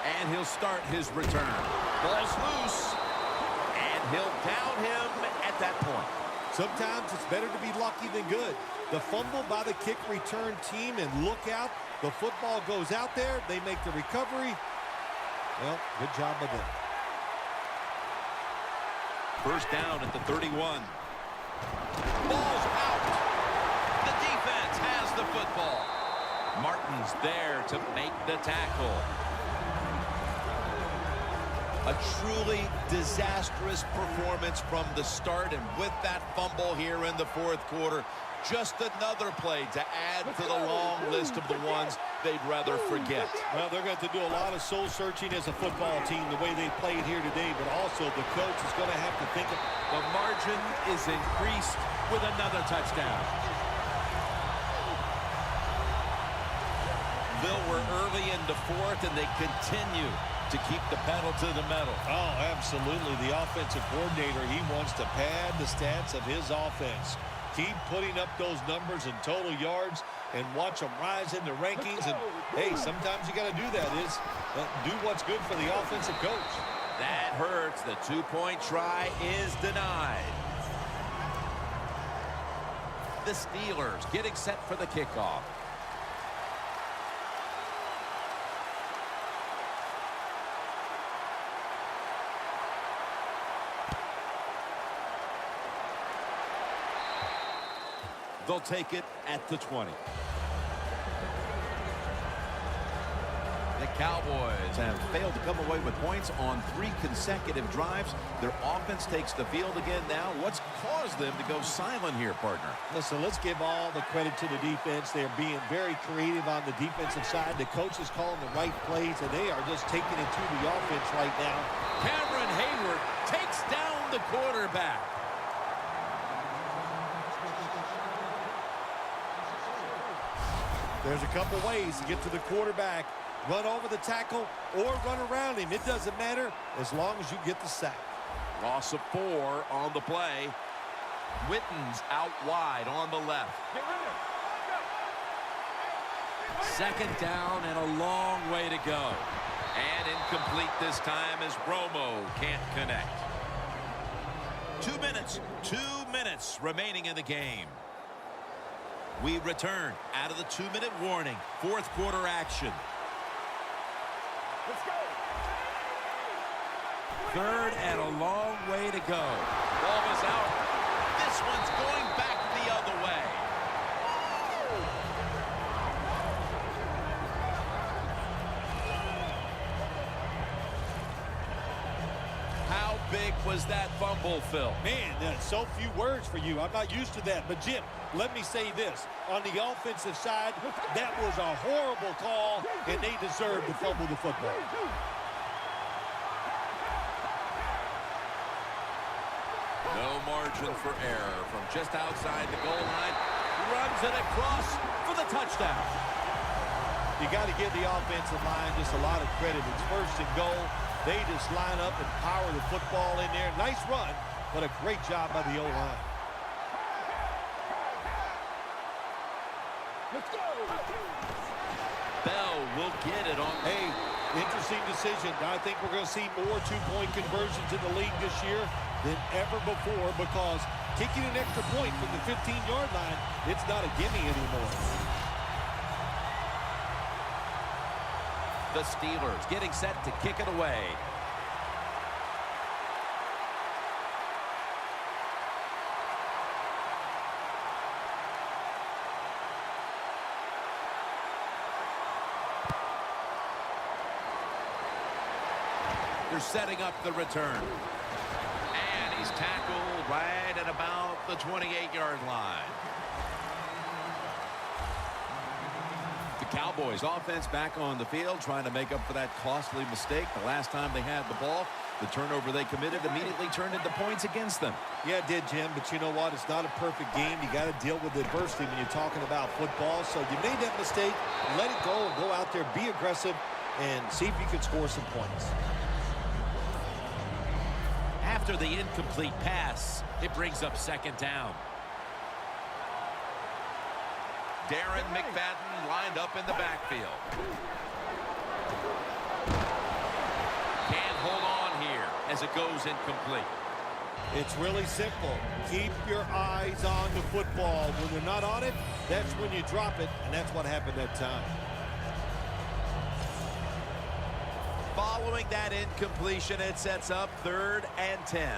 And he'll start his return. Ball's loose. And he'll down him at that point. Sometimes it's better to be lucky than good. The fumble by the kick return team, and look out. The football goes out there. They make the recovery. Well, good job by them. First down at the 31. Ball's out. The defense has the football. Martin's there to make the tackle. A truly disastrous performance from the start, and with that fumble here in the fourth quarter, just another play to add to the long list of the ones they'd rather forget. Well, they're going to do a lot of soul-searching as a football team, the way they played here today, but also the coach is going to have to think of... The margin is increased with another touchdown. Bill, we're early into fourth, and they continue to keep the pedal to the metal. Oh, absolutely. The offensive coordinator, he wants to pad the stats of his offense. Keep putting up those numbers in total yards and watch them rise in the rankings. And, hey, sometimes you got to do that. Do what's good for the offensive coach. That hurts. The two-point try is denied. The Steelers getting set for the kickoff. They'll take it at the 20. The Cowboys have failed to come away with points on 3 consecutive drives. Their offense takes the field again now. What's caused them to go silent here, partner? Listen, let's give all the credit to the defense. They're being very creative on the defensive side. The coach is calling the right plays, and they are just taking it to the offense right now. Cameron Hayward takes down the quarterback. There's a couple ways to get to the quarterback. Run over the tackle or run around him. It doesn't matter as long as you get the sack. Loss of 4 on the play. Witten's out wide on the left. Second down and a long way to go. And incomplete this time as Romo can't connect. 2 minutes remaining in the game. We return out of the 2-minute warning. Fourth quarter action. Let's go. Third and a long way to go. Ball is out. This one's going back the other way. How big was that fumble, Phil? Man, so few words for you. I'm not used to that. But, Jim, let me say this. On the offensive side, that was a horrible call, and they deserved to fumble the football. No margin for error from just outside the goal line. Runs it across for the touchdown. You got to give the offensive line just a lot of credit. It's first and goal. They just line up and power the football in there. Nice run, but a great job by the O-line. Let's go. Bell will get it on. Hey, interesting decision. I think we're going to see more two-point conversions in the league this year than ever before, because kicking an extra point from the 15-yard line, it's not a gimme anymore. The Steelers getting set to kick it away. They're setting up the return. And he's tackled right at about the 28-yard line. The Cowboys offense back on the field trying to make up for that costly mistake. The last time they had the ball, the turnover they committed immediately turned into points against them. Yeah, it did, Jim, but you know what? It's not a perfect game. You got to deal with adversity when you're talking about football. So you made that mistake, let it go, and go out there, be aggressive, and see if you can score some points. After the incomplete pass, it brings up second down. Darren McFadden lined up in the backfield. as it goes incomplete. It's really simple. Keep your eyes on the football. When they're not on it, that's when you drop it, and that's what happened that time. Following that incompletion, it sets up 3rd and 10.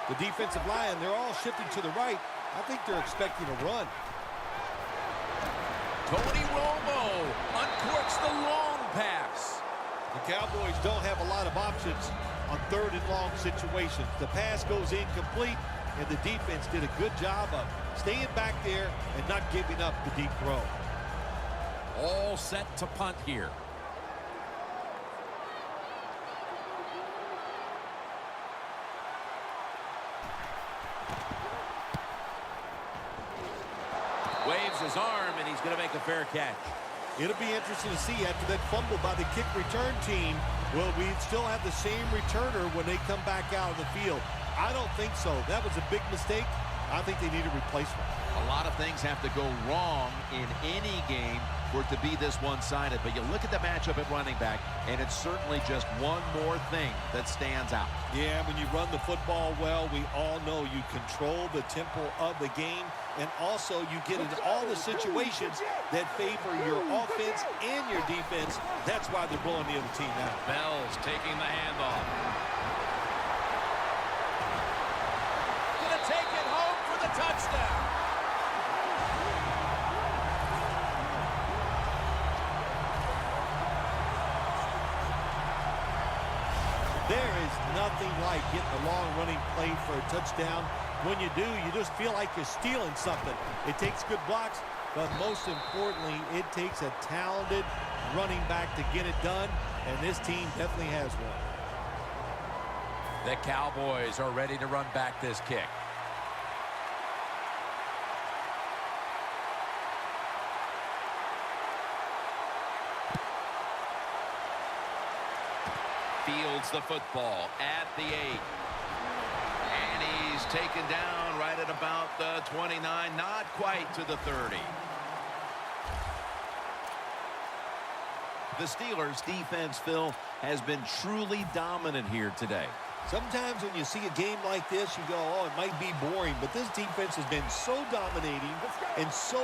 The defensive line, they're all shifting to the right. I think they're expecting a run. Tony Romo uncorks the long pass. The Cowboys don't have a lot of options on 3rd and long situations. The pass goes incomplete, and the defense did a good job of staying back there and not giving up the deep throw. All set to punt here. Waves his arm, and he's going to make a fair catch. It'll be interesting to see after that fumble by the kick return team, will we still have the same returner when they come back out on the field? I don't think so. That was a big mistake. I think they need a replacement. A lot of things have to go wrong in any game for it to be this one-sided. But you look at the matchup at running back, and it's certainly just one more thing that stands out. Yeah, when you run the football well, we all know you control the tempo of the game, and also you get into all the situations that favor your offense and your defense. That's why they're blowing the other team out. Bell's taking the handoff. Gonna take it home for the touchdown. There is nothing like getting a long running play for a touchdown. When you do, you just feel like you're stealing something. It takes good blocks, but most importantly, it takes a talented running back to get it done, and this team definitely has one. The Cowboys are ready to run back this kick. Fields the football at the 8. And he's taken down right at about the 29, not quite to the 30. The Steelers' defense, Phil, has been truly dominant here today. Sometimes when you see a game like this, you go, oh, it might be boring, but this defense has been so dominating and so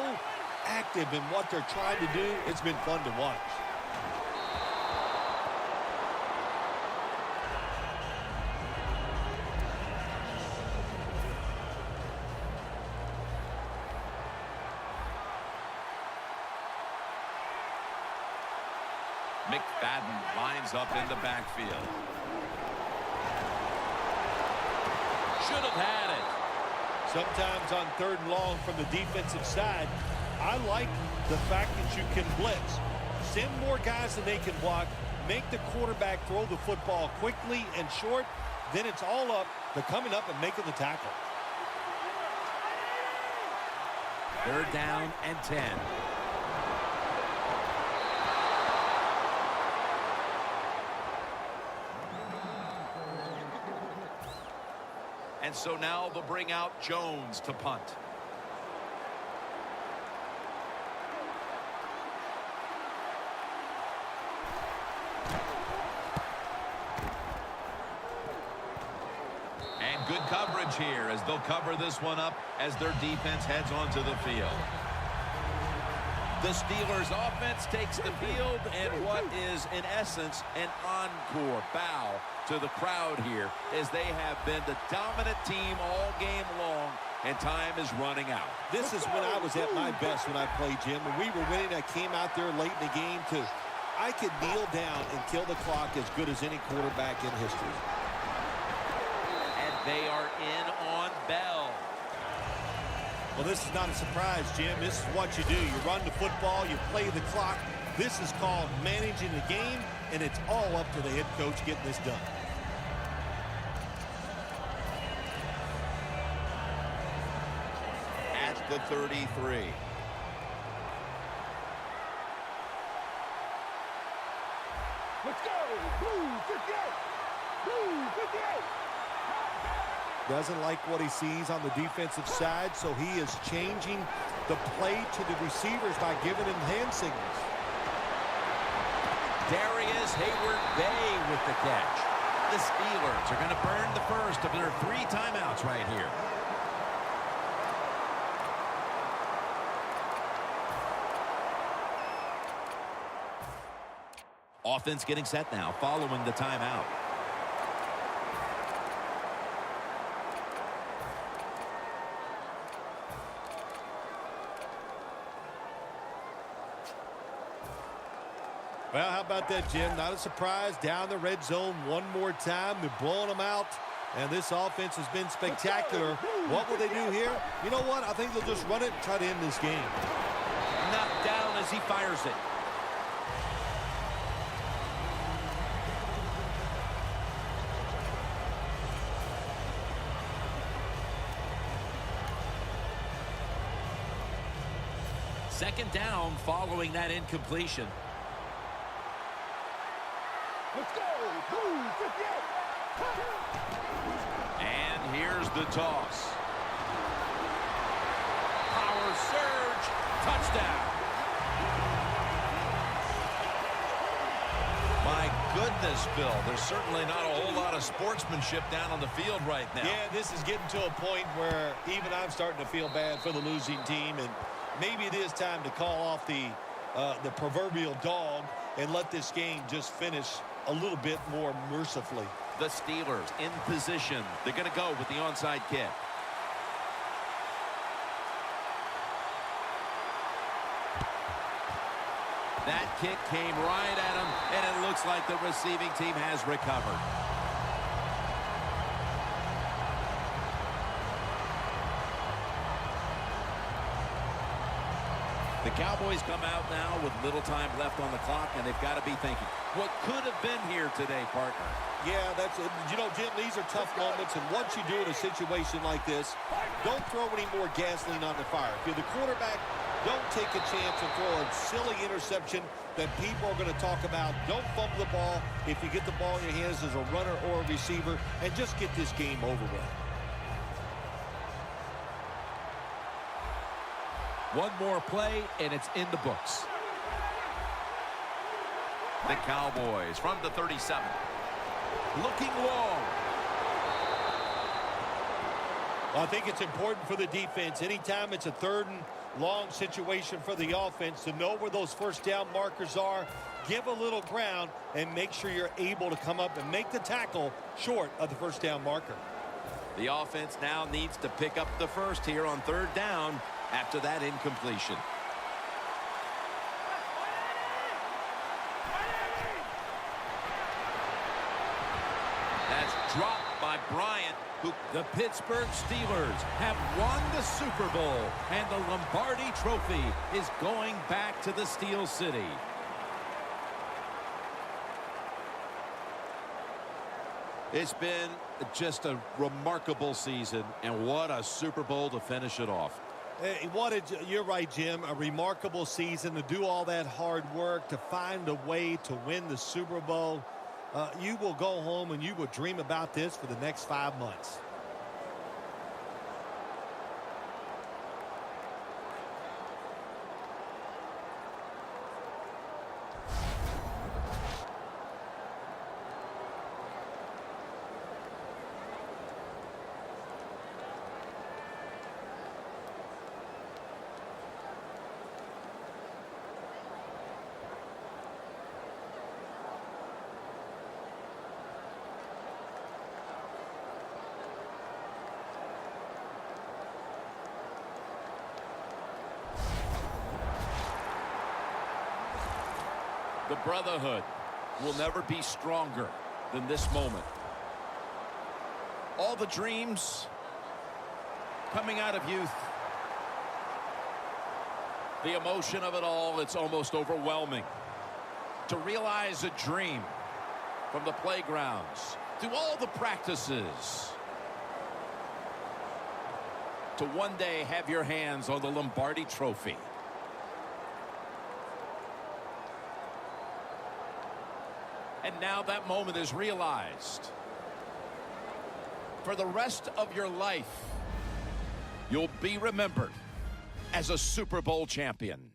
active in what they're trying to do. It's been fun to watch. McFadden lines up in the backfield. Should have had it. Sometimes on 3rd and long from the defensive side, I like the fact that you can blitz. Send more guys than they can block. Make the quarterback throw the football quickly and short. Then it's all up to coming up and making the tackle. 3rd down and 10. And so now they'll bring out Jones to punt. And good coverage here as they'll cover this one up as their defense heads onto the field. The Steelers offense takes the field, and what is, in essence, an encore bow to the crowd here as they have been the dominant team all game long, and time is running out. This is when I was at my best when I played, Jim. When we were winning, I came out there late in the game I could kneel down and kill the clock as good as any quarterback in history. And they are in on Bell. Well, this is not a surprise, Jim. This is what you do. You run the football, you play the clock. This is called managing the game, and it's all up to the head coach getting this done. At the 33. Let's go! Blue 58! Blue 58! Doesn't like what he sees on the defensive side, so he is changing the play to the receivers by giving him hand signals. There he Marcus Hayward-Bay with the catch. The Steelers are going to burn the first of their 3 timeouts right here. Offense getting set now following the timeout. Well, how about that, Jim? Not a surprise. Down the red zone one more time. They're blowing them out, and this offense has been spectacular. What will they do here? You know what? I think they'll just run it and try to end this game. Knocked down as he fires it. Second down following that incompletion. Let's go. Blue 58. And here's the toss. Power surge. Touchdown. My goodness, Bill. There's certainly not a whole lot of sportsmanship down on the field right now. Yeah, this is getting to a point where even I'm starting to feel bad for the losing team, and maybe it is time to call off the proverbial dog and let this game just finish a little bit more mercifully. The Steelers in position. They're going to go with the onside kick. That kick came right at him, and it looks like the receiving team has recovered. The Cowboys come out now with little time left on the clock, and they've got to be thinking, what could have been here today, partner? Yeah, that's it. You know, Jim, these are tough moments, and once you do in a situation like this, don't throw any more gasoline on the fire. If you're the quarterback, don't take a chance and throw a silly interception that people are going to talk about. Don't fumble the ball if you get the ball in your hands as a runner or a receiver, and just get this game over with. One more play, and it's in the books. The Cowboys from the 37. Looking long. Well, I think it's important for the defense. Anytime it's a 3rd and long situation for the offense, to know where those first down markers are, give a little ground, and make sure you're able to come up and make the tackle short of the first down marker. The offense now needs to pick up the first here on 3rd down after that incompletion. That's dropped by Bryant. The Pittsburgh Steelers have won the Super Bowl, and the Lombardi Trophy is going back to the Steel City. It's been just a remarkable season, and what a Super Bowl to finish it off. Hey, you're right, Jim. A remarkable season to do all that hard work, to find a way to win the Super Bowl. You will go home and you will dream about this for the next 5 months. The brotherhood will never be stronger than this moment. All the dreams coming out of youth. The emotion of it all, it's almost overwhelming. To realize a dream from the playgrounds, through all the practices, to one day have your hands on the Lombardi Trophy. And now that moment is realized. For the rest of your life, you'll be remembered as a Super Bowl champion.